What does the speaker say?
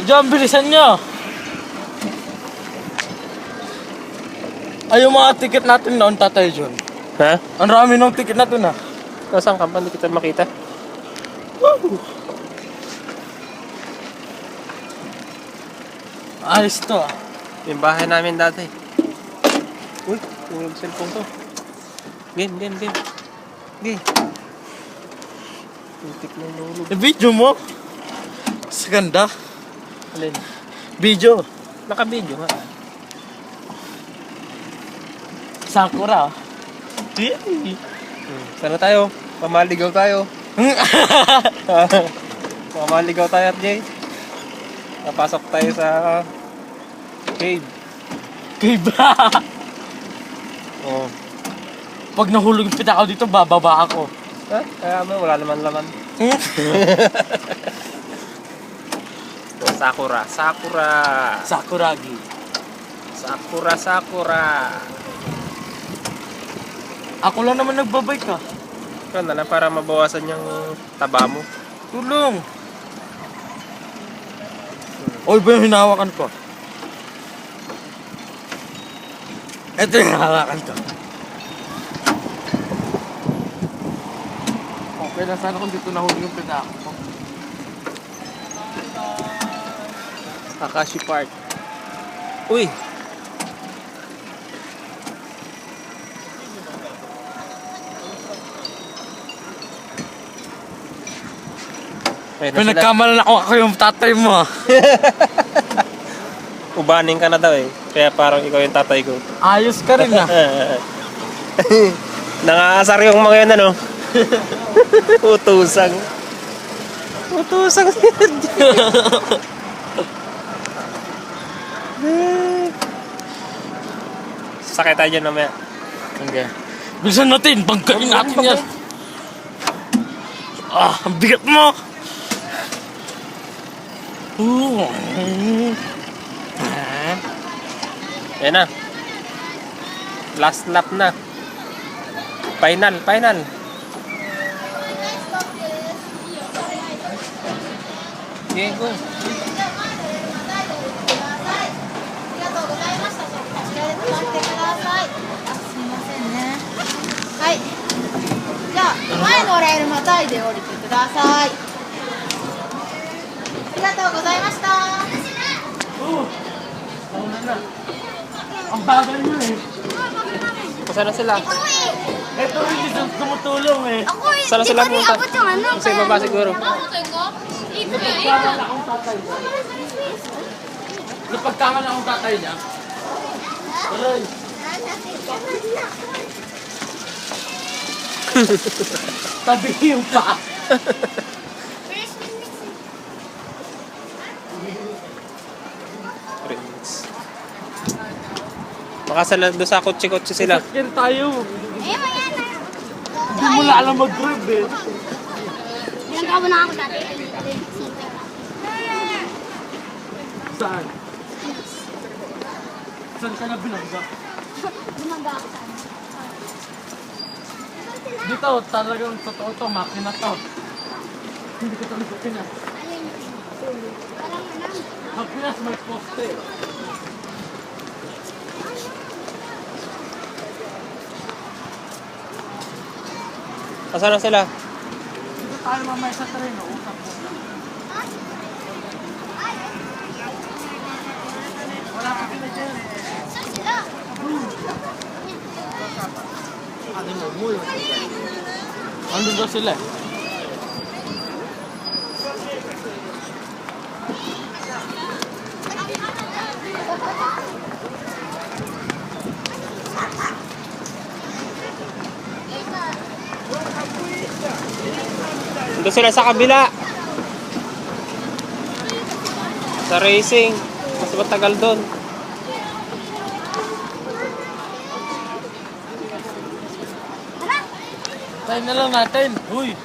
John, bilisan nyo. Ay, yung mga ticket natin noon, Tatay John. Ha? Ang rami ng ticket natin ah. Nasaan ka pa? Hindi kita makita. Ayos to ah. Yung bahay namin dati. Uy, yung cellphone ko. Game. Game. Putik na nulog. Video mo? Sa ganda. Alin? Video. Naka-video nga. Sakura. Sana tayo? Pamaligaw tayo. Pamaligaw tayo at Jay. Napasok tayo sa cave. Kibra. Oh. Pag nahulog yung pitakaw dito, bababa ako. Ha? Kaya mo, wala naman laman. Sakura. Sakuragi. Sakura. Ako lang naman nagbabike ka. Ikaw na lang para mabawasan yung taba mo. Tulong. Oy, ba yung hinahawakan ko? Ito yung hinahawakan ko. Okay na sana kung dito nahulog yung pitakaw ko. Akashi Park. Uy! Ayun na sila. Pinagkamalan ako yung tatay mo. Ubaning ka na daw eh. Kaya parang ikaw yung tatay ko. Ayos ka rin ah. Nangaasar yung mga yun ano. Utusang. Sakay tayo dyan mamaya. Okay. Bilisan natin, banggain natin yan. Ah, ang bigat mo. Yan na. Last lap na. Final. Okay, go. Ang bagal mo eh. Saan na sila? Ito hindi tumutulong eh. Saan na sila pumunta? Sa ibaba siguro. Napagkaman akong tatay niya. Napagkaman akong tatay niya. Aray. Tabi yung pa. Makasala doon sa kotse-kotse sila. Sakyan tayo. Hindi mo na alam mag-drive eh. Yan ka na ako dati. Saan? Saan ka na binangga? Bumaga ako sa Dito, talagang totoo to, makina to. Hindi ko talaga pinas. Pag pinas, may poste. Saan na sila? Dito tayo mamaya sa treno, usap mo. Wala ka na dyan. Saan sila? Ano mo, mulo. Andun daw sila eh. Doon sila sa kabila. Sa racing. Mas matagal doon. Tayo na lang natin. Uy!